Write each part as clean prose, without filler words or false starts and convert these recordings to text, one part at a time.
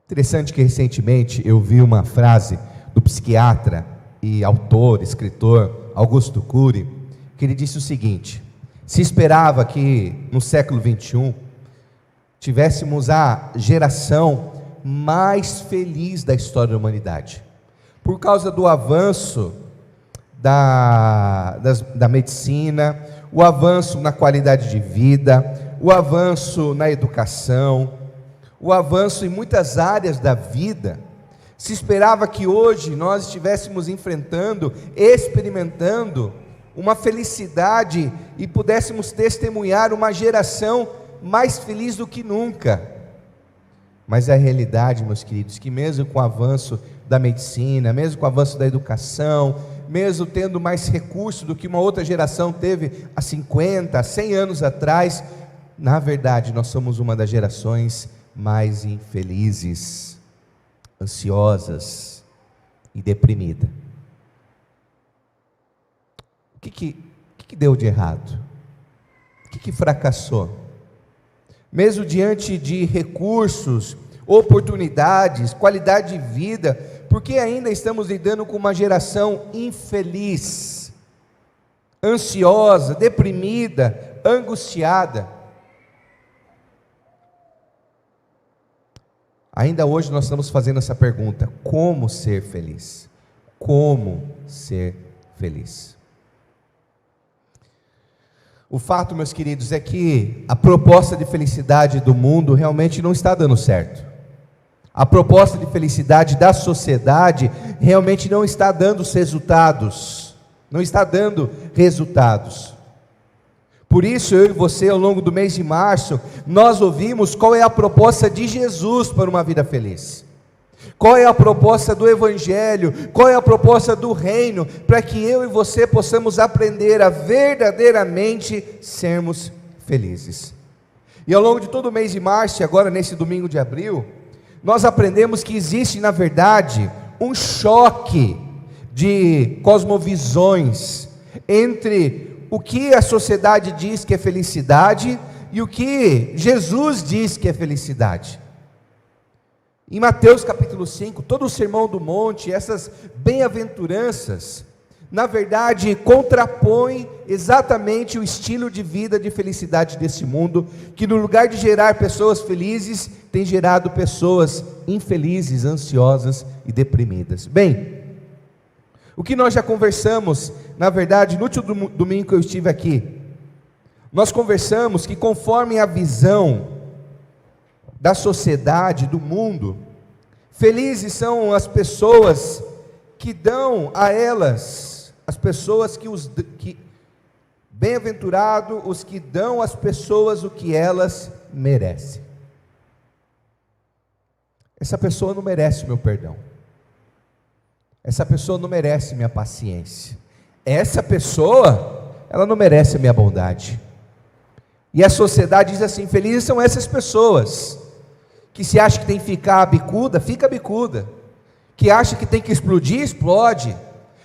Interessante que recentemente eu vi uma frase do psiquiatra e autor, escritor Augusto Cury, que ele disse o seguinte: se esperava que no século XXI tivéssemos a geração mais feliz da história da humanidade, por causa do avanço da medicina, o avanço na qualidade de vida, o avanço na educação, o avanço em muitas áreas da vida. Se esperava que hoje nós estivéssemos enfrentando, experimentando uma felicidade e pudéssemos testemunhar uma geração mais feliz do que nunca. Mas a realidade, meus queridos, que mesmo com o avanço da medicina, mesmo com o avanço da educação, mesmo tendo mais recursos do que uma outra geração teve há 50, 100 anos atrás, na verdade nós somos uma das gerações mais infelizes, ansiosas e deprimida. O que deu de errado? O que fracassou? Mesmo diante de recursos, oportunidades, qualidade de vida, porque ainda estamos lidando com uma geração infeliz, ansiosa, deprimida, angustiada. Ainda hoje nós estamos fazendo essa pergunta: como ser feliz? Como ser feliz? O fato, meus queridos, é que a proposta de felicidade do mundo realmente não está dando certo. A proposta de felicidade da sociedade realmente não está dando resultados. Não está dando resultados. Por isso, eu e você, ao longo do mês de março, nós ouvimos qual é a proposta de Jesus para uma vida feliz. Qual é a proposta do Evangelho, qual é a proposta do Reino, para que eu e você possamos aprender a verdadeiramente sermos felizes. E ao longo de todo o mês de março, e agora nesse domingo de abril, nós aprendemos que existe, na verdade, um choque de cosmovisões entre o que a sociedade diz que é felicidade e o que Jesus diz que é felicidade. Em Mateus capítulo 5, todo o sermão do monte, essas bem-aventuranças, na verdade, contrapõem exatamente o estilo de vida de felicidade desse mundo, que no lugar de gerar pessoas felizes, tem gerado pessoas infelizes, ansiosas e deprimidas. Bem, o que nós já conversamos, na verdade, no último domingo que eu estive aqui, nós conversamos que conforme a visão da sociedade, do mundo, felizes são as pessoas que dão a elas, as pessoas bem-aventurado os que dão às pessoas o que elas merecem. Essa pessoa não merece o meu perdão, essa pessoa não merece minha paciência, essa pessoa, ela não merece a minha bondade. E a sociedade diz assim: felizes são essas pessoas que se acha que tem que ficar bicuda, fica bicuda, que acha que tem que explodir, explode,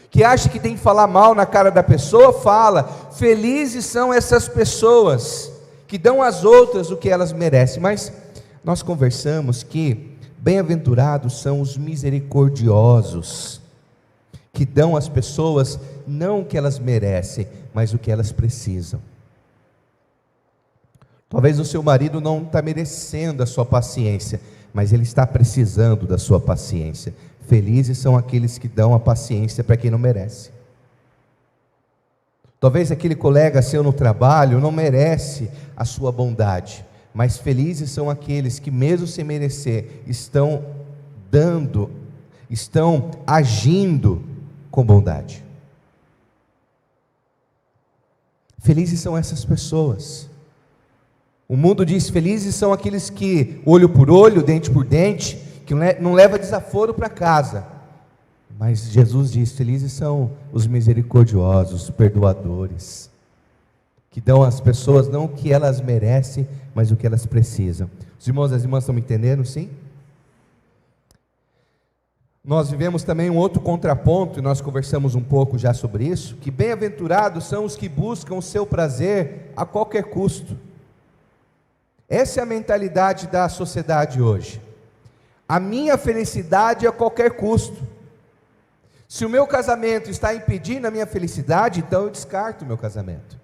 que acha que tem que falar mal na cara da pessoa, fala. Felizes são essas pessoas que dão às outras o que elas merecem. Mas nós conversamos que bem-aventurados são os misericordiosos, que dão às pessoas não o que elas merecem, mas o que elas precisam. Talvez o seu marido não está merecendo a sua paciência, mas ele está precisando da sua paciência. Felizes são aqueles que dão a paciência para quem não merece. Talvez aquele colega seu no trabalho não merece a sua bondade, mas felizes são aqueles que, mesmo sem merecer, estão agindo com bondade. Felizes são essas pessoas. O mundo diz: felizes são aqueles que, olho por olho, dente por dente, que não leva desaforo para casa. Mas Jesus diz: felizes são os misericordiosos, os perdoadores, que dão às pessoas não o que elas merecem, mas o que elas precisam. Os irmãos e as irmãs estão me entendendo, sim? Nós vivemos também um outro contraponto, e nós conversamos um pouco já sobre isso, que bem-aventurados são os que buscam o seu prazer a qualquer custo. Essa é a mentalidade da sociedade hoje. A minha felicidade a qualquer custo. Se o meu casamento está impedindo a minha felicidade, então eu descarto o meu casamento.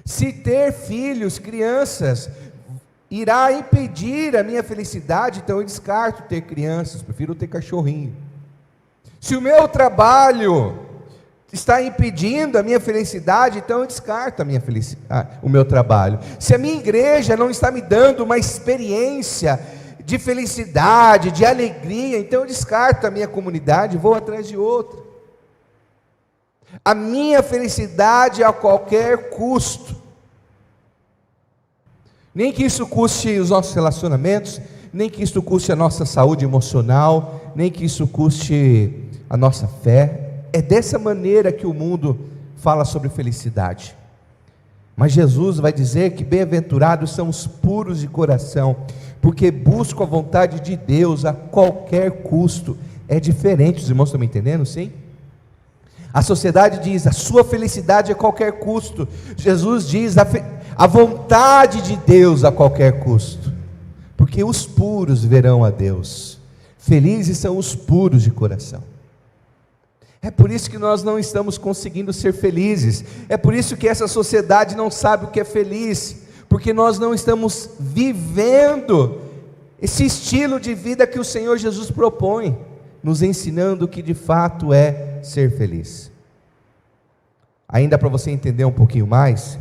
Se ter filhos, crianças, irá impedir a minha felicidade, então eu descarto ter crianças, prefiro ter cachorrinho. Se o meu trabalho está impedindo a minha felicidade, então eu descarto a minha o meu trabalho. Se a minha igreja não está me dando uma experiência de felicidade, de alegria, então eu descarto a minha comunidade e vou atrás de outra. A minha felicidade a qualquer custo. Nem que isso custe os nossos relacionamentos, nem que isso custe a nossa saúde emocional, nem que isso custe a nossa fé. É dessa maneira que o mundo fala sobre felicidade. Mas Jesus vai dizer que bem-aventurados são os puros de coração, porque buscam a vontade de Deus a qualquer custo. É diferente, os irmãos estão me entendendo, sim? A sociedade diz, a sua felicidade a qualquer custo. Jesus diz, a vontade de Deus a qualquer custo. Porque os puros verão a Deus. Felizes são os puros de coração. É por isso que nós não estamos conseguindo ser felizes. É por isso que essa sociedade não sabe o que é feliz. Porque nós não estamos vivendo esse estilo de vida que o Senhor Jesus propõe, nos ensinando o que de fato é ser feliz. Ainda para você entender um pouquinho mais,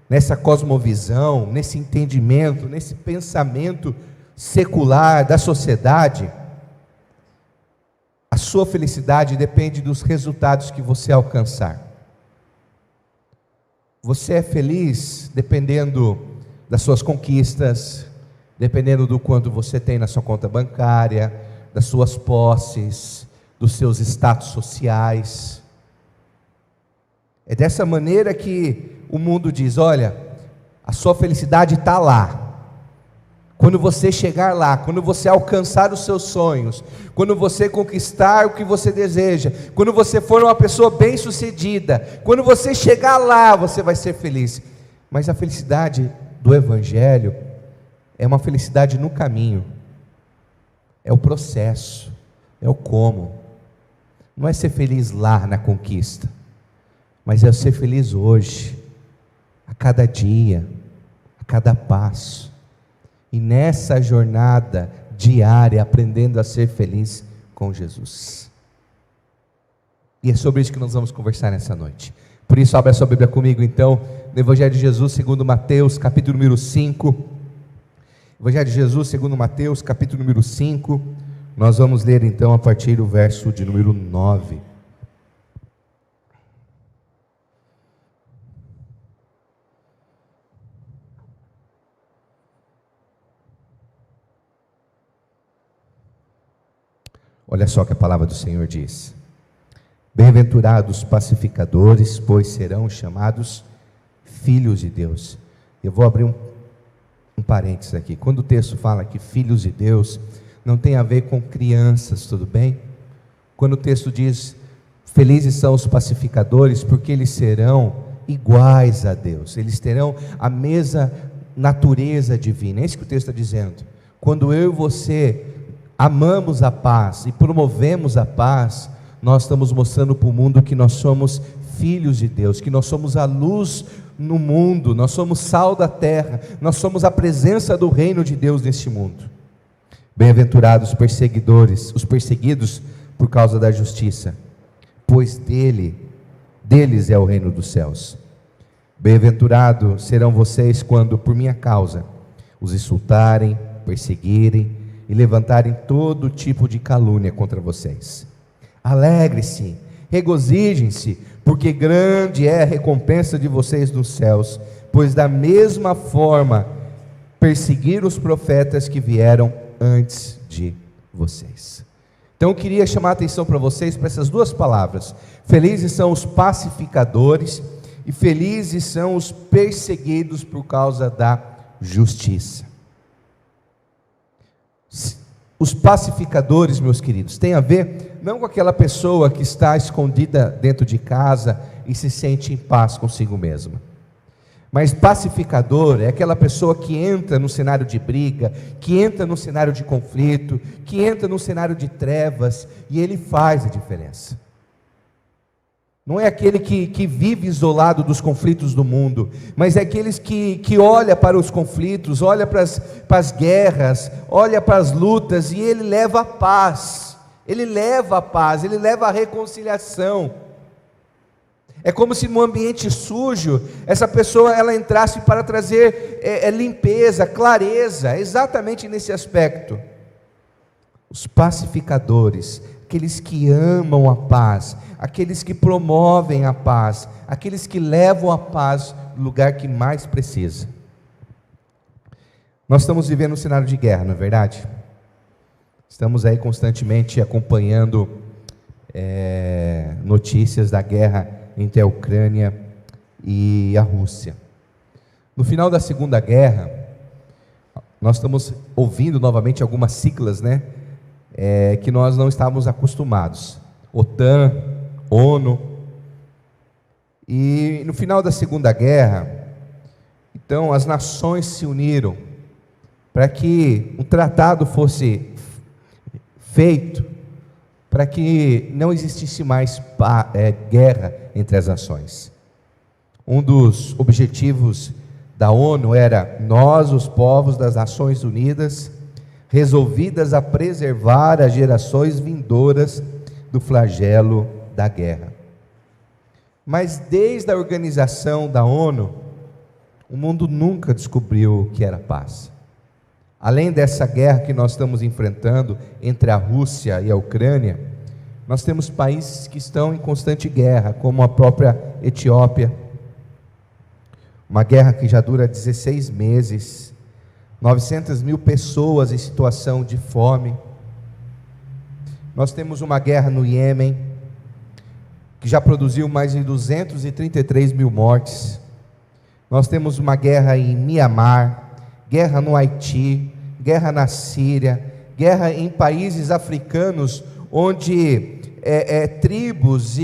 nessa cosmovisão, nesse entendimento, nesse pensamento secular da sociedade, a sua felicidade depende dos resultados que você alcançar. Você é feliz dependendo das suas conquistas, dependendo do quanto você tem na sua conta bancária, das suas posses, dos seus status sociais. É dessa maneira que o mundo diz, olha, a sua felicidade está lá. Quando você chegar lá, quando você alcançar os seus sonhos, quando você conquistar o que você deseja, quando você for uma pessoa bem-sucedida, quando você chegar lá, você vai ser feliz. Mas a felicidade do Evangelho é uma felicidade no caminho, é o processo, é o como. Não é ser feliz lá na conquista, mas é ser feliz hoje, a cada dia, a cada passo. E nessa jornada diária, aprendendo a ser feliz com Jesus. E é sobre isso que nós vamos conversar nessa noite. Por isso, abra a sua Bíblia comigo então, no Evangelho de Jesus, segundo Mateus, capítulo número 5. Evangelho de Jesus, segundo Mateus, capítulo número 5. Nós vamos ler então a partir do verso de número 9. Olha só o que a palavra do Senhor diz: bem-aventurados pacificadores, pois serão chamados filhos de Deus. Eu vou abrir um parênteses aqui. Quando o texto fala que filhos de Deus, não tem a ver com crianças, tudo bem? Quando o texto diz, felizes são os pacificadores, porque eles serão iguais a Deus, eles terão a mesma natureza divina. É isso que o texto está dizendo. Quando eu e você amamos a paz e promovemos a paz, nós estamos mostrando para o mundo que nós somos filhos de Deus, que nós somos a luz no mundo, nós somos sal da terra, nós somos a presença do reino de Deus neste mundo. Bem-aventurados os perseguidos por causa da justiça, pois deles é o reino dos céus. Bem-aventurados serão vocês quando por minha causa os insultarem, perseguirem e levantarem todo tipo de calúnia contra vocês. Alegre-se, regozijem-se, porque grande é a recompensa de vocês nos céus, pois da mesma forma perseguiram os profetas que vieram antes de vocês. Então eu queria chamar a atenção para vocês, para essas duas palavras: felizes são os pacificadores e felizes são os perseguidos por causa da justiça. Os pacificadores, meus queridos, tem a ver não com aquela pessoa que está escondida dentro de casa e se sente em paz consigo mesma, Mas pacificador é aquela pessoa que entra no cenário de briga, que entra no cenário de conflito, que entra no cenário de trevas, e ele faz a diferença. Não é aquele que vive isolado dos conflitos do mundo, mas é aqueles que olha para os conflitos, olha para as guerras, olha para as lutas, e ele leva a paz, ele leva a paz, ele leva a reconciliação. É como se no ambiente sujo, essa pessoa ela entrasse para trazer limpeza, clareza, exatamente nesse aspecto. Os pacificadores, aqueles que amam a paz, aqueles que promovem a paz, aqueles que levam a paz no lugar que mais precisa. Nós estamos vivendo um cenário de guerra, não é verdade? Estamos aí constantemente acompanhando notícias da guerra entre a Ucrânia e a Rússia. No final da Segunda Guerra, nós estamos ouvindo novamente algumas siglas, que nós não estávamos acostumados. OTAN, ONU. E no final da Segunda Guerra, então as nações se uniram para que um tratado fosse feito, para que não existisse mais guerra entre as nações. Um dos objetivos da ONU era: nós, os povos das Nações Unidas, resolvidas a preservar as gerações vindouras do flagelo da guerra. Mas desde a organização da ONU, o mundo nunca descobriu o que era paz. Além dessa guerra que nós estamos enfrentando entre a Rússia e a Ucrânia, nós temos países que estão em constante guerra, como a própria Etiópia, uma guerra que já dura 16 meses, 900 mil pessoas em situação de fome. Nós temos uma guerra no Iêmen, que já produziu mais de 233 mil mortes. Nós temos uma guerra em Mianmar, guerra no Haiti, guerra na Síria, guerra em países africanos, onde tribos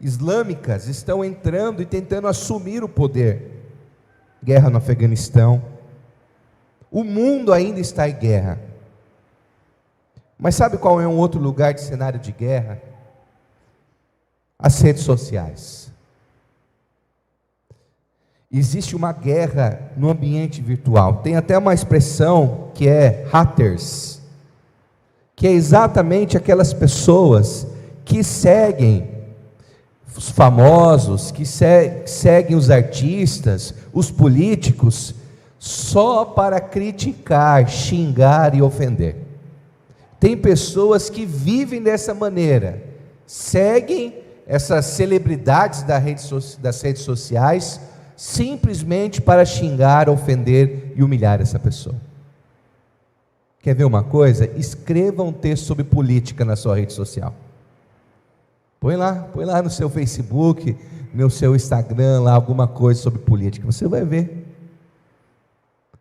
islâmicas estão entrando e tentando assumir o poder. Guerra no Afeganistão. O mundo ainda está em guerra. Mas sabe qual é um outro lugar de cenário de guerra? As redes sociais. Existe uma guerra no ambiente virtual. Tem até uma expressão que é haters, que é exatamente aquelas pessoas que seguem os famosos, que seguem os artistas, os políticos, só para criticar, xingar e ofender. Tem pessoas que vivem dessa maneira, seguem essas celebridades das redes sociais, simplesmente para xingar, ofender e humilhar essa pessoa. Quer ver uma coisa? Escreva um texto sobre política na sua rede social. Põe lá no seu Facebook, no seu Instagram, lá alguma coisa sobre política, você vai ver.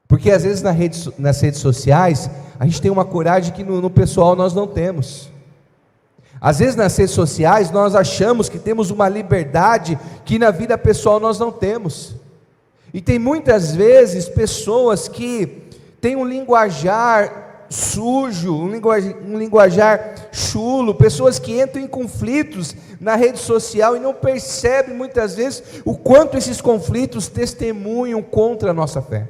Porque às vezes nas redes sociais, a gente tem uma coragem que no pessoal nós não temos. Às vezes nas redes sociais nós achamos que temos uma liberdade que na vida pessoal nós não temos. E tem muitas vezes pessoas que têm um linguajar sujo, um linguajar chulo, pessoas que entram em conflitos na rede social e não percebem muitas vezes o quanto esses conflitos testemunham contra a nossa fé.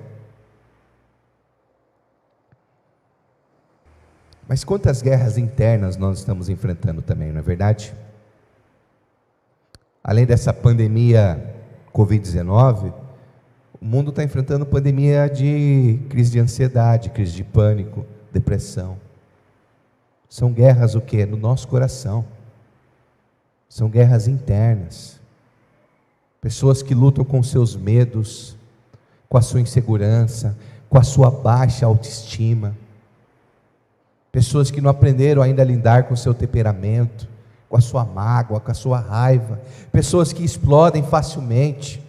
Mas quantas guerras internas nós estamos enfrentando também, não é verdade? Além dessa pandemia Covid-19, o mundo está enfrentando pandemia de crise de ansiedade, crise de pânico, depressão. São guerras o quê? No nosso coração. São guerras internas. Pessoas que lutam com seus medos, com a sua insegurança, com a sua baixa autoestima. Pessoas que não aprenderam ainda a lidar com o seu temperamento, com a sua mágoa, com a sua raiva. Pessoas que explodem facilmente.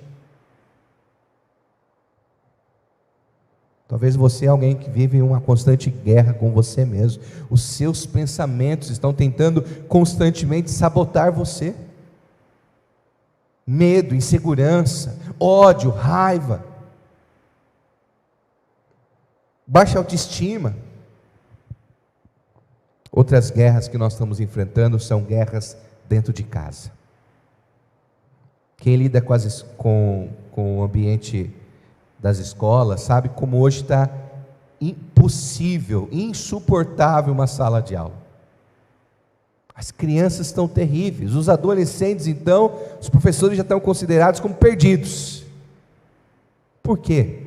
Talvez você é alguém que vive uma constante guerra com você mesmo. Os seus pensamentos estão tentando constantemente sabotar você. medo, insegurança, ódio, raiva, baixa autoestima. Outras guerras que nós estamos enfrentando são guerras dentro de casa. Quem lida com o ambiente das escolas sabe como hoje está impossível, insuportável uma sala de aula. As crianças estão terríveis, os adolescentes então, os professores já estão considerados como perdidos. Por quê?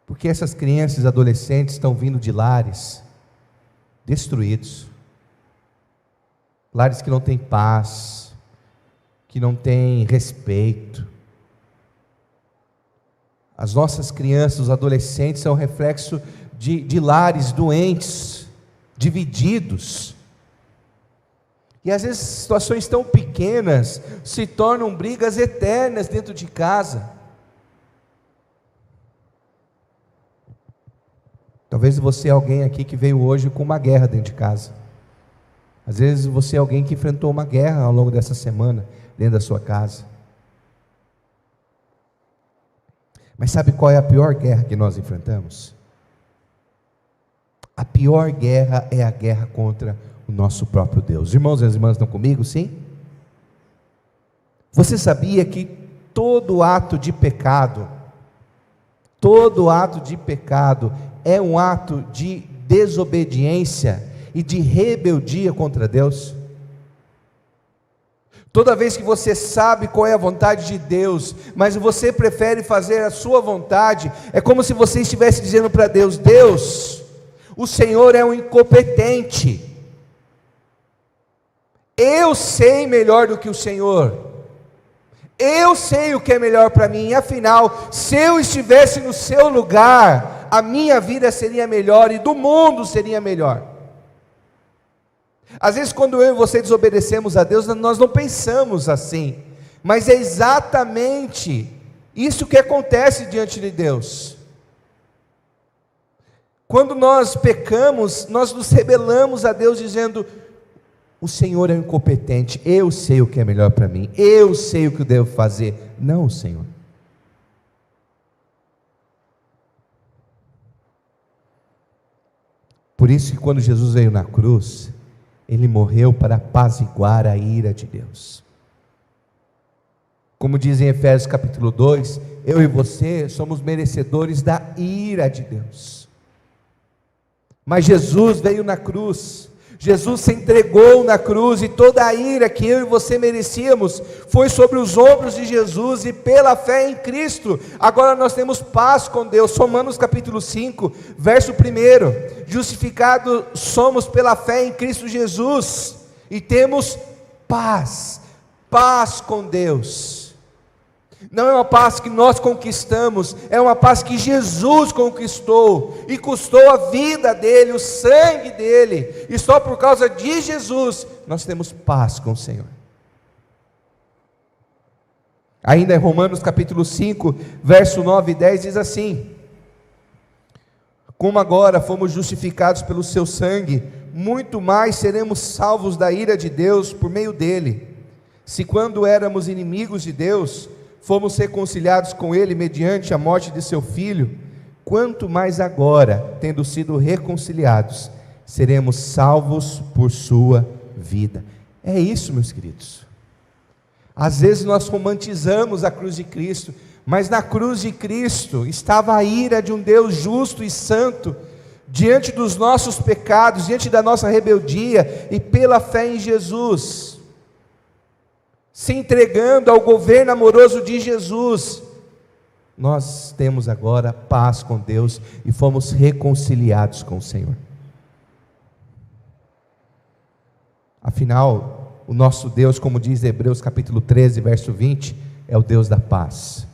Porque essas crianças e adolescentes estão vindo de lares destruídos, lares que não têm paz, que não têm respeito. As nossas crianças, os adolescentes são reflexo de lares doentes, divididos, e às vezes situações tão pequenas se tornam brigas eternas dentro de casa. Talvez você é alguém aqui que veio hoje com uma guerra dentro de casa. Às vezes você é alguém que enfrentou uma guerra ao longo dessa semana, dentro da sua casa. Mas sabe qual é a pior guerra que nós enfrentamos? A pior guerra é a guerra contra o nosso próprio Deus. Os irmãos e as irmãs estão comigo, sim? Você sabia que todo ato de pecado é um ato de desobediência e de rebeldia contra Deus? Toda vez que você sabe qual é a vontade de Deus, mas você prefere fazer a sua vontade, é como se você estivesse dizendo para Deus: Deus, o Senhor é um incompetente, eu sei melhor do que o Senhor, eu sei o que é melhor para mim, afinal, se eu estivesse no seu lugar, a minha vida seria melhor e do mundo seria melhor. Às vezes quando eu e você desobedecemos a Deus, nós não pensamos assim, mas é exatamente isso que acontece diante de Deus. Quando nós pecamos, nós nos rebelamos a Deus dizendo: o Senhor é incompetente, eu sei o que é melhor para mim, eu sei o que eu devo fazer. Não, Senhor. Por isso que quando Jesus veio na cruz, Ele morreu para apaziguar a ira de Deus. Como diz em Efésios capítulo 2, eu e você somos merecedores da ira de Deus. Mas Jesus veio na cruz, Jesus se entregou na cruz, e toda a ira que eu e você merecíamos, foi sobre os ombros de Jesus, e pela fé em Cristo, agora nós temos paz com Deus. Romanos capítulo 5, verso 1, justificados somos pela fé em Cristo Jesus, e temos paz com Deus. Não é uma paz que nós conquistamos, é uma paz que Jesus conquistou, e custou a vida dele, o sangue dele, e só por causa de Jesus, nós temos paz com o Senhor. Ainda em Romanos capítulo 5, verso 9 e 10, diz assim: como agora fomos justificados pelo seu sangue, muito mais seremos salvos da ira de Deus por meio dele. Se quando éramos inimigos de Deus, fomos reconciliados com Ele mediante a morte de seu Filho, quanto mais agora, tendo sido reconciliados, seremos salvos por sua vida. É isso, meus queridos. Às vezes nós romantizamos a cruz de Cristo, mas na cruz de Cristo estava a ira de um Deus justo e santo, diante dos nossos pecados, diante da nossa rebeldia, e pela fé em Jesus, se entregando ao governo amoroso de Jesus, nós temos agora paz com Deus e fomos reconciliados com o Senhor. Afinal, o nosso Deus, como diz Hebreus capítulo 13, verso 20, é o Deus da paz.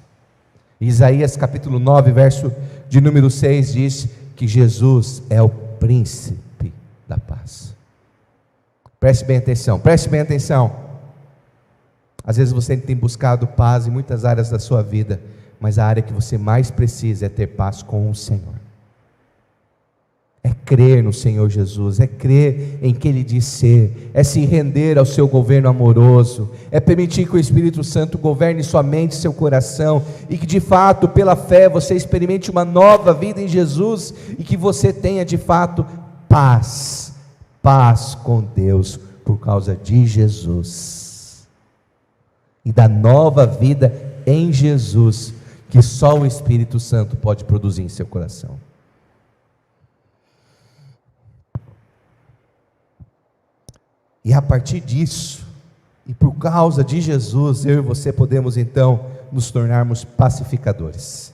Isaías capítulo 9, verso de número 6 diz que Jesus é o príncipe da paz. Preste bem atenção, preste bem atenção. Às vezes você tem buscado paz em muitas áreas da sua vida, mas a área que você mais precisa é ter paz com o Senhor. É crer no Senhor Jesus, é crer em que Ele diz ser, é se render ao seu governo amoroso, é permitir que o Espírito Santo governe sua mente e seu coração, e que de fato, pela fé, você experimente uma nova vida em Jesus, e que você tenha de fato paz com Deus, por causa de Jesus, e da nova vida em Jesus, que só o Espírito Santo pode produzir em seu coração. E a partir disso, e por causa de Jesus, eu e você podemos então nos tornarmos pacificadores.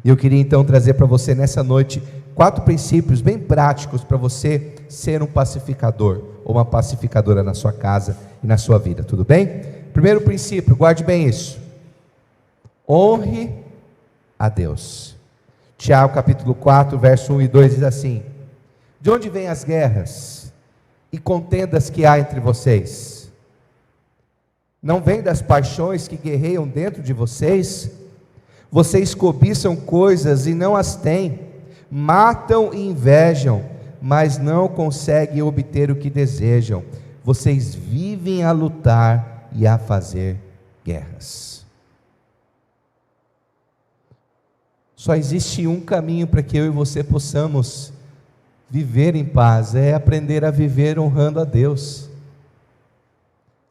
E eu queria então trazer para você nessa noite 4 princípios bem práticos para você ser um pacificador ou uma pacificadora na sua casa e na sua vida, tudo bem? Primeiro princípio, guarde bem isso: honre a Deus. Tiago capítulo 4, verso 1 e 2 diz assim: de onde vêm as guerras e contendas que há entre vocês? Não vem das paixões que guerreiam dentro de vocês? Vocês cobiçam coisas e não as têm, matam e invejam, mas não conseguem obter o que desejam. Vocês vivem a lutar e a fazer guerras. Só existe um caminho para que eu e você possamos viver em paz, é aprender a viver honrando a Deus.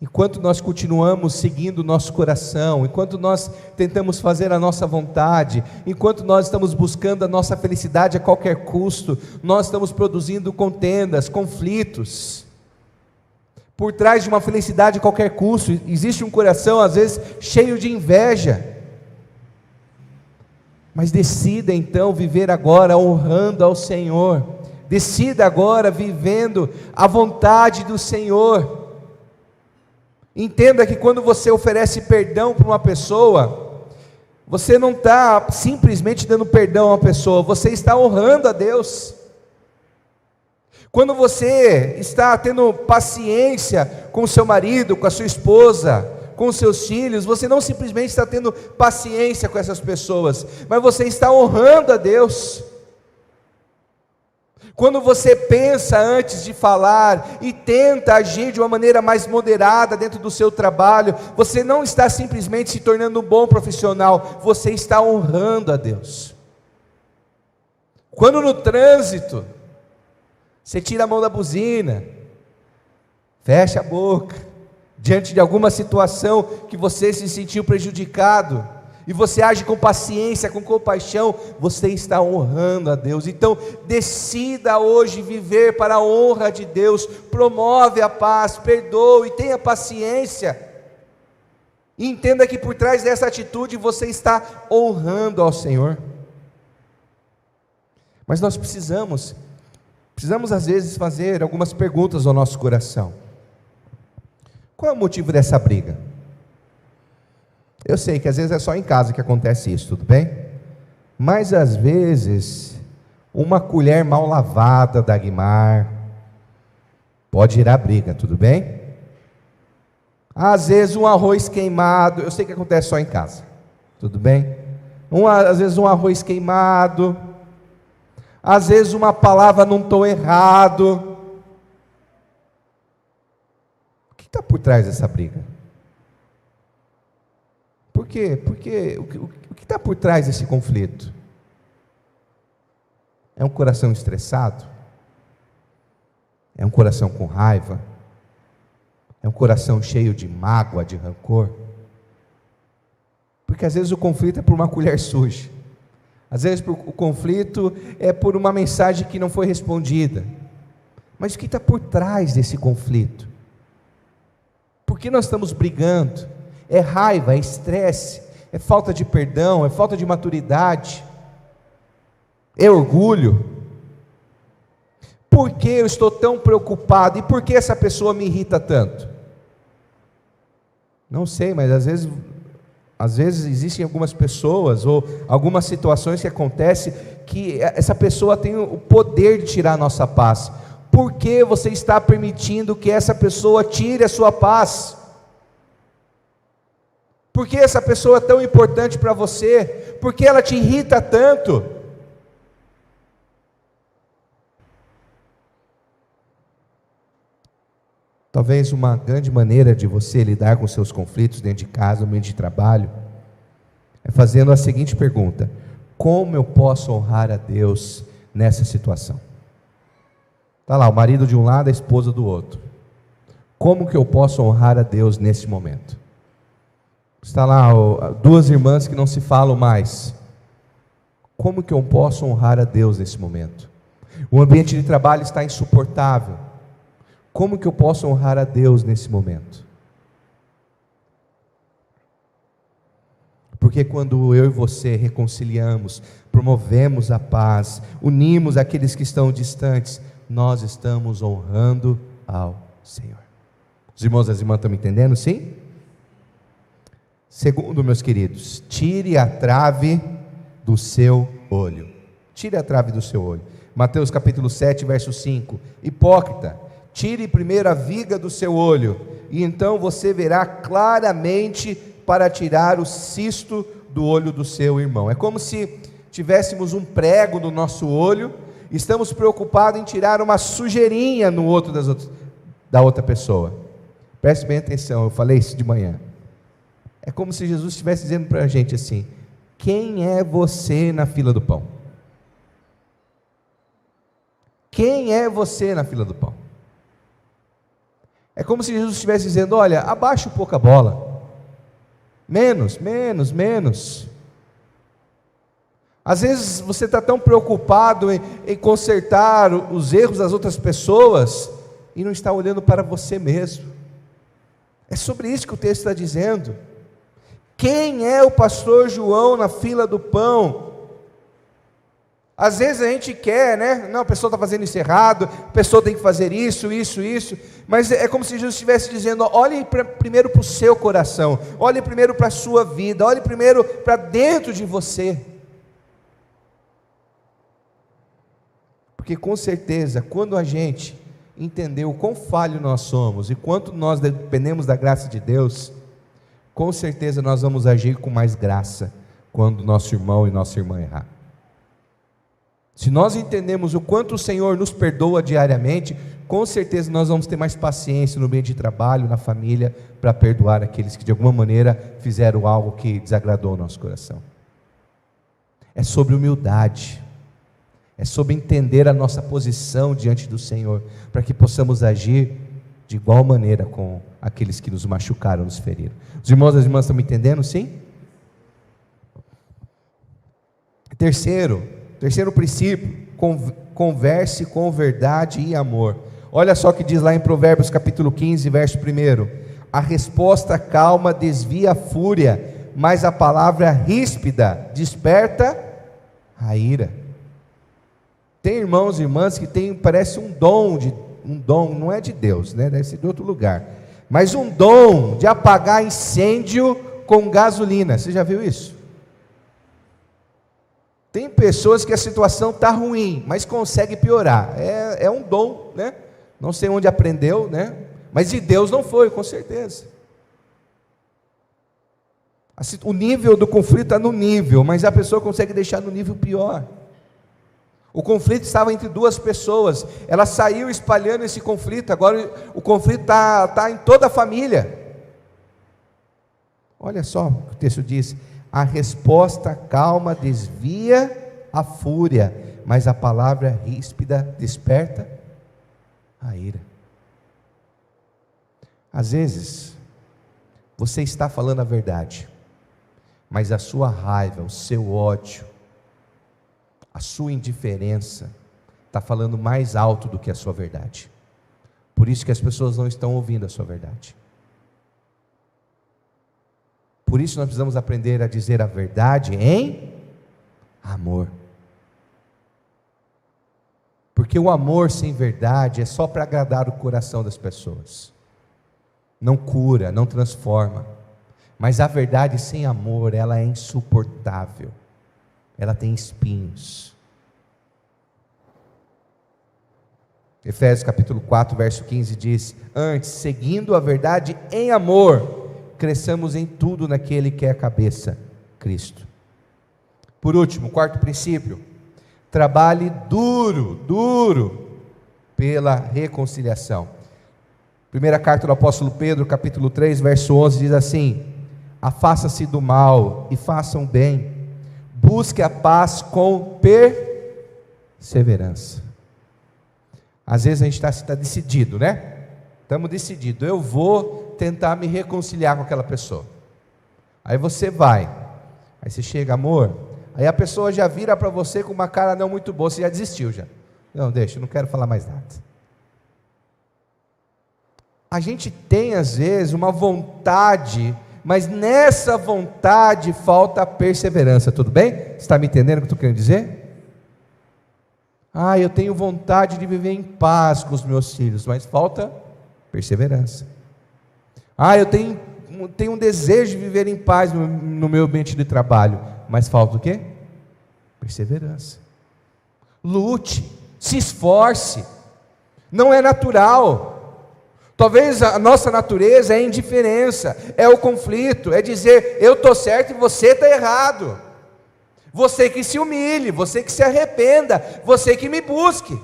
Enquanto nós continuamos seguindo o nosso coração, enquanto nós tentamos fazer a nossa vontade, enquanto nós estamos buscando a nossa felicidade a qualquer custo, nós estamos produzindo contendas, conflitos. Por trás de uma felicidade a qualquer custo, existe um coração às vezes cheio de inveja. Mas decida então viver agora honrando ao Senhor. Decida agora vivendo a vontade do Senhor. Entenda que quando você oferece perdão para uma pessoa, você não está simplesmente dando perdão a uma pessoa, você está honrando a Deus. Quando você está tendo paciência com o seu marido, com a sua esposa, com os seus filhos, você não simplesmente está tendo paciência com essas pessoas, mas você está honrando a Deus. Quando você pensa antes de falar e tenta agir de uma maneira mais moderada dentro do seu trabalho, você não está simplesmente se tornando um bom profissional, você está honrando a Deus. Quando no trânsito, você tira a mão da buzina, fecha a boca, diante de alguma situação que você se sentiu prejudicado, e você age com paciência, com compaixão, você está honrando a Deus. Então decida hoje viver para a honra de Deus, promove a paz, perdoe, tenha paciência, e entenda que por trás dessa atitude você está honrando ao Senhor. Mas nós precisamos às vezes fazer algumas perguntas ao nosso coração. Qual é o motivo dessa briga? Eu sei que às vezes é só em casa que acontece isso, tudo bem? Mas às vezes, uma colher mal lavada da Guimar pode gerar briga, tudo bem? Às vezes um arroz queimado, eu sei que acontece só em casa, tudo bem? Às vezes um arroz queimado, às vezes uma palavra num tom errado. O que está por trás dessa briga? Por quê? Porque o que está por trás desse conflito? É um coração estressado? É um coração com raiva? É um coração cheio de mágoa, de rancor? Porque às vezes o conflito é por uma colher suja, às vezes o conflito é por uma mensagem que não foi respondida. Mas o que está por trás desse conflito? Por que nós estamos brigando? É raiva, é estresse, é falta de perdão, é falta de maturidade, é orgulho? Por que eu estou tão preocupado? E por que essa pessoa me irrita tanto? Não sei, mas às vezes existem algumas pessoas ou algumas situações que acontecem que essa pessoa tem o poder de tirar a nossa paz. Por que você está permitindo que essa pessoa tire a sua paz? Por que essa pessoa é tão importante para você? Por que ela te irrita tanto? Talvez uma grande maneira de você lidar com seus conflitos dentro de casa, no meio de trabalho, é fazendo a seguinte pergunta: como eu posso honrar a Deus nessa situação? Está lá, o marido de um lado, a esposa do outro. Como que eu posso honrar a Deus nesse momento? Está lá, duas irmãs que não se falam mais. Como que eu posso honrar a Deus nesse momento? O ambiente de trabalho está insuportável. Como que eu posso honrar a Deus nesse momento? Porque quando eu e você reconciliamos, promovemos a paz, unimos aqueles que estão distantes, nós estamos honrando ao Senhor. Os irmãos e as irmãs estão me entendendo, sim? Segundo, meus queridos, tire a trave do seu olho. Tire a trave do seu olho. Mateus capítulo 7, verso 5. Hipócrita, tire primeiro a viga do seu olho, e então você verá claramente para tirar o cisto do olho do seu irmão. É como se tivéssemos um prego no nosso olho, estamos preocupados em tirar uma sujeirinha no outro da outra pessoa. Preste bem atenção, eu falei isso de manhã. É como se Jesus estivesse dizendo para a gente assim: quem é você na fila do pão? Quem é você na fila do pão? É como se Jesus estivesse dizendo: olha, abaixa um pouco a bola, menos. Às vezes você está tão preocupado em consertar os erros das outras pessoas e não está olhando para você mesmo. É sobre isso que o texto está dizendo. Quem é o pastor João na fila do pão? Às vezes a gente quer, né? Não, a pessoa está fazendo isso errado, a pessoa tem que fazer isso, mas é como se Jesus estivesse dizendo: olhe primeiro para o seu coração, olhe primeiro para a sua vida, olhe primeiro para dentro de você. Porque com certeza, quando a gente entender o quão falho nós somos e quanto nós dependemos da graça de Deus, com certeza nós vamos agir com mais graça quando nosso irmão e nossa irmã errar. Se nós entendemos o quanto o Senhor nos perdoa diariamente, com certeza nós vamos ter mais paciência no ambiente de trabalho, na família, para perdoar aqueles que de alguma maneira fizeram algo que desagradou o nosso coração. É sobre humildade, é sobre entender a nossa posição diante do Senhor, para que possamos agir de igual maneira com aqueles que nos machucaram, nos feriram. Os irmãos e as irmãs estão me entendendo, sim? Terceiro princípio, converse com verdade e amor. Olha só o que diz lá em Provérbios capítulo 15, verso 1: a resposta calma desvia a fúria, mas a palavra ríspida desperta a ira. Tem irmãos e irmãs que têm, parece um dom, não é de Deus, né? Deve ser de outro lugar, mas um dom de apagar incêndio com gasolina. Você já viu isso? Tem pessoas que a situação está ruim, mas consegue piorar. É um dom, né? Não sei onde aprendeu, né? Mas de Deus não foi, com certeza. O nível do conflito está no nível, mas a pessoa consegue deixar no nível pior. O conflito estava entre duas pessoas, ela saiu espalhando esse conflito, agora o conflito está em toda a família. Olha só o que o texto diz: a resposta calma desvia a fúria, mas a palavra ríspida desperta a ira. Às vezes, você está falando a verdade, mas a sua raiva, o seu ódio, a sua indiferença está falando mais alto do que a sua verdade. Por isso que as pessoas não estão ouvindo a sua verdade. Por isso nós precisamos aprender a dizer a verdade em amor. Porque o amor sem verdade é só para agradar o coração das pessoas. Não cura, não transforma. Mas a verdade sem amor, ela é insuportável. Ela tem espinhos. Efésios capítulo 4, verso 15 diz: antes, seguindo a verdade em amor, cresçamos em tudo naquele que é a cabeça, Cristo. Por último, quarto princípio: trabalhe duro pela reconciliação. Primeira carta do apóstolo Pedro, capítulo 3, verso 11, diz assim: afasta-se do mal e façam bem, busque a paz com perseverança. Às vezes a gente está decidido, né? Estamos decididos, eu vou tentar me reconciliar com aquela pessoa. Aí você vai, aí você chega, amor, aí a pessoa já vira para você com uma cara não muito boa, você já desistiu já. Não, deixa, não quero falar mais nada. A gente tem às vezes uma vontade, mas nessa vontade falta perseverança, tudo bem? Você está me entendendo o que eu estou querendo dizer? Eu tenho vontade de viver em paz com os meus filhos, mas falta perseverança. Eu tenho um desejo de viver em paz no meu ambiente de trabalho, mas falta o quê? Perseverança. Lute, se esforce, não é natural. Talvez a nossa natureza é a indiferença, é o conflito, é dizer, eu estou certo e você está errado. Você que se humilhe, você que se arrependa, você que me busque.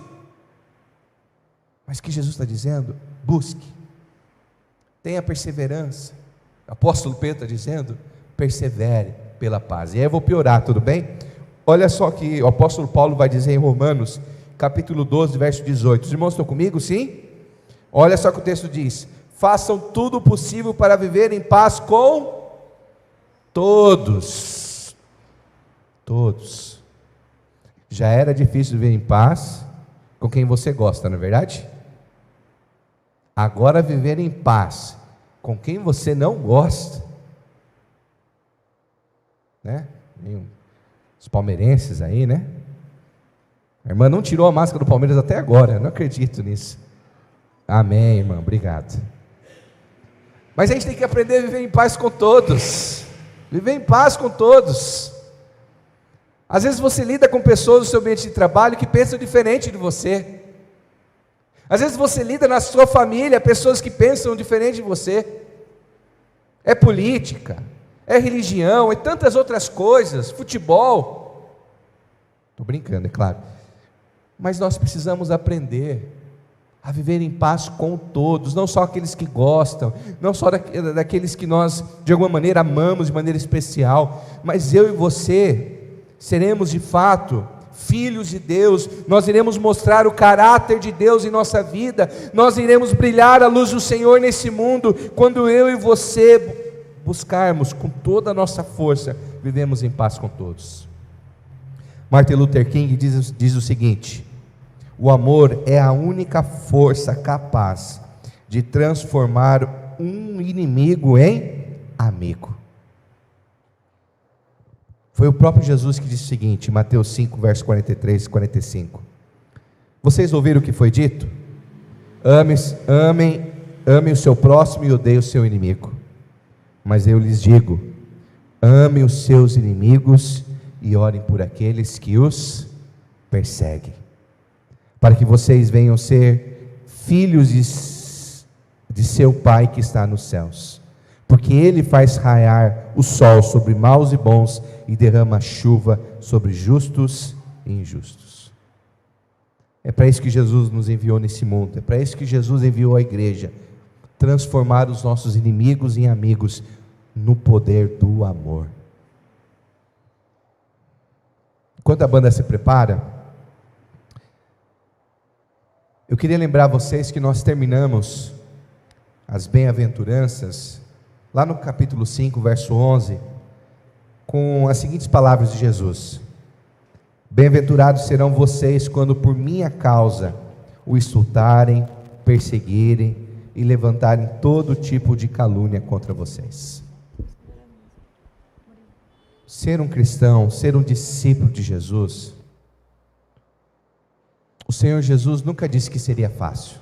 Mas o que Jesus está dizendo? Busque, tenha perseverança. O apóstolo Pedro está dizendo, persevere pela paz. E aí eu vou piorar, tudo bem? Olha só que o apóstolo Paulo vai dizer em Romanos, capítulo 12, verso 18. Os irmãos estão comigo, sim? Olha só que o texto diz: façam tudo o possível para viver em paz com todos. Todos. Já era difícil viver em paz com quem você gosta, não é verdade? Agora viver em paz com quem você não gosta, né? Os palmeirenses aí, né? A irmã não tirou a máscara do Palmeiras até agora, eu não acredito nisso. Amém, irmã, obrigado. Mas a gente tem que aprender a viver em paz com todos. Viver em paz com todos. Às vezes você lida com pessoas no seu ambiente de trabalho que pensam diferente de você. Às vezes você lida na sua família, pessoas que pensam diferente de você. É política, é religião, é tantas outras coisas, futebol. Estou brincando, é claro. Mas nós precisamos aprender a viver em paz com todos, não só aqueles que gostam, não só daqueles que nós de alguma maneira amamos de maneira especial, mas eu e você seremos de fato filhos de Deus, nós iremos mostrar o caráter de Deus em nossa vida, nós iremos brilhar a luz do Senhor nesse mundo, quando eu e você buscarmos com toda a nossa força, vivemos em paz com todos. Martin Luther King diz o seguinte: o amor é a única força capaz de transformar um inimigo em amigo. Foi o próprio Jesus que disse o seguinte, em Mateus 5, verso 43 e 45. Vocês ouviram o que foi dito? Ame o seu próximo e odeie o seu inimigo. Mas eu lhes digo, ame os seus inimigos e orem por aqueles que os perseguem, para que vocês venham ser filhos de seu Pai que está nos céus, porque Ele faz raiar o sol sobre maus e bons, e derrama chuva sobre justos e injustos. É para isso que Jesus nos enviou nesse mundo, é para isso que Jesus enviou a igreja, transformar os nossos inimigos em amigos, no poder do amor. Enquanto a banda se prepara, eu queria lembrar vocês que nós terminamos as bem-aventuranças, lá no capítulo 5, verso 11, com as seguintes palavras de Jesus: bem-aventurados serão vocês quando por minha causa o insultarem, perseguirem e levantarem todo tipo de calúnia contra vocês. Ser um cristão, ser um discípulo de Jesus, o Senhor Jesus nunca disse que seria fácil.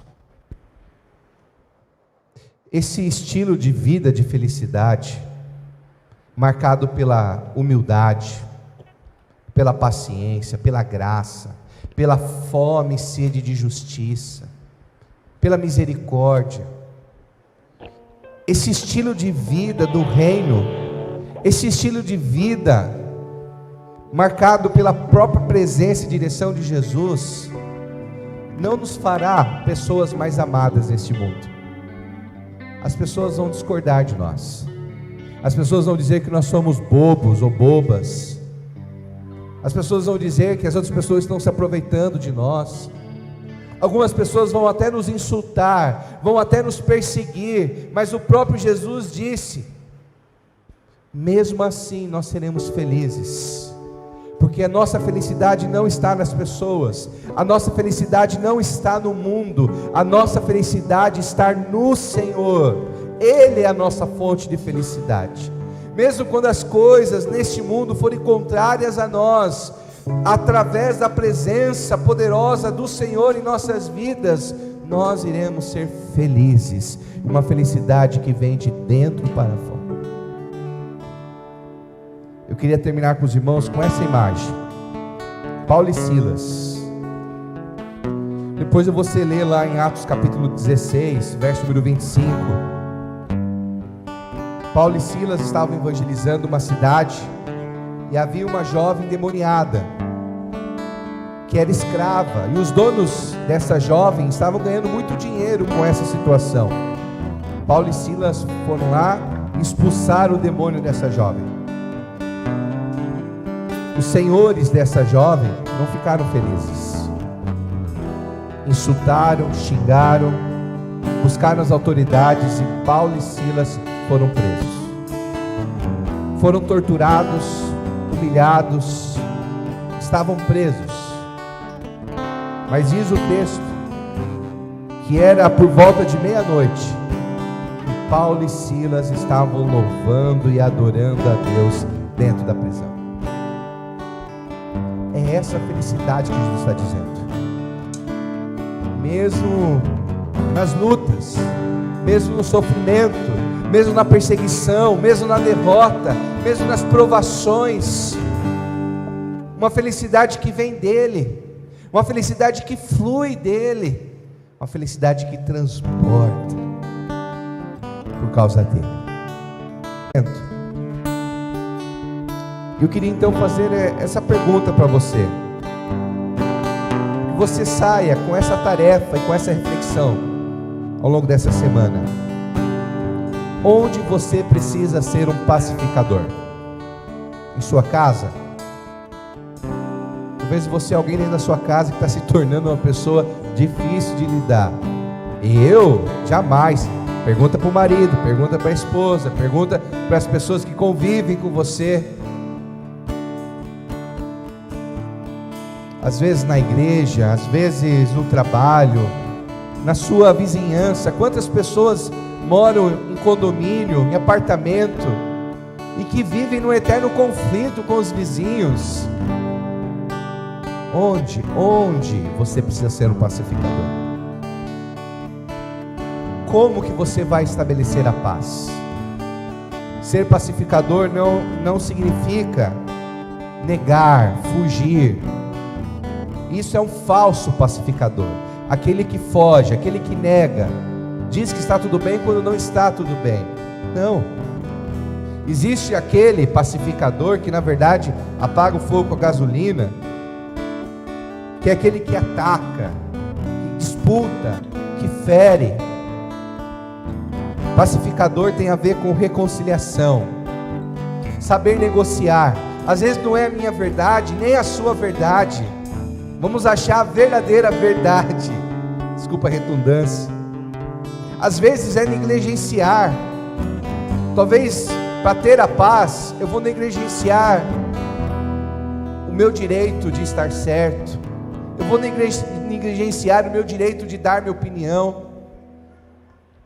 Esse estilo de vida de felicidade, marcado pela humildade, pela paciência, pela graça, pela fome e sede de justiça, pela misericórdia, esse estilo de vida do reino, esse estilo de vida marcado pela própria presença e direção de Jesus, não nos fará pessoas mais amadas neste mundo. as pessoas vão discordar de nós. As pessoas vão dizer que nós somos bobos ou bobas. As pessoas vão dizer que as outras pessoas estão se aproveitando de nós. Algumas pessoas vão até nos insultar, vão até nos perseguir, mas o próprio Jesus disse: mesmo assim nós seremos felizes, porque a nossa felicidade não está nas pessoas, a nossa felicidade não está no mundo, a nossa felicidade está no Senhor. Ele é a nossa fonte de felicidade. Mesmo quando as coisas neste mundo forem contrárias a nós, através da presença poderosa do Senhor em nossas vidas, nós iremos ser felizes, uma felicidade que vem de dentro para fora. Eu queria terminar com os irmãos com essa imagem, Paulo e Silas. Depois eu vou ler lá em Atos capítulo 16, verso número 25. Paulo e Silas estavam evangelizando uma cidade, e havia uma jovem endemoniada, que era escrava, e os donos dessa jovem estavam ganhando muito dinheiro com essa situação. Paulo e Silas foram lá e expulsaram o demônio dessa jovem. Os senhores dessa jovem não ficaram felizes, insultaram, xingaram, buscaram as autoridades, e Paulo e Silas foram presos, foram torturados, humilhados, estavam presos. Mas diz o texto que era por volta de meia-noite, e Paulo e Silas estavam louvando e adorando a Deus dentro da prisão. É essa a felicidade que Jesus está dizendo. Mesmo nas lutas, mesmo no sofrimento, mesmo na perseguição, mesmo na derrota, mesmo nas provações, uma felicidade que vem dele, uma felicidade que flui dele, uma felicidade que transporta por causa dele. Eu queria então fazer essa pergunta para você, que você saia com essa tarefa e com essa reflexão ao longo dessa semana. Onde você precisa ser um pacificador? Em sua casa? Talvez você é alguém dentro da sua casa que está se tornando uma pessoa difícil de lidar. Eu? Jamais. Pergunta para o marido, pergunta para a esposa, pergunta para as pessoas que convivem com você. Às vezes na igreja, às vezes no trabalho, na sua vizinhança. Quantas pessoas moram em condomínio, em apartamento, e que vivem num eterno conflito com os vizinhos? Onde você precisa ser um pacificador? Como que você vai estabelecer a paz? Ser pacificador não significa negar, fugir. Isso é um falso pacificador, aquele que foge, aquele que nega, diz que está tudo bem quando não está tudo bem. Não. Existe aquele pacificador que na verdade apaga o fogo com a gasolina, que é aquele que ataca, que disputa, que fere. Pacificador tem a ver com reconciliação, saber negociar. Às vezes não é a minha verdade, nem a sua verdade. Vamos achar a verdadeira verdade. Desculpa a redundância. Às vezes é negligenciar. Talvez para ter a paz eu vou negligenciar o meu direito de estar certo. Eu vou negligenciar o meu direito de dar minha opinião.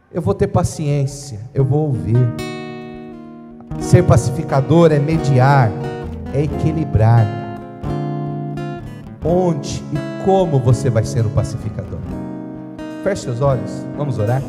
Eu vou ter paciência, eu vou ouvir. Ser pacificador é mediar, é equilibrar. Onde e como você vai ser um pacificador? Feche seus olhos, vamos orar.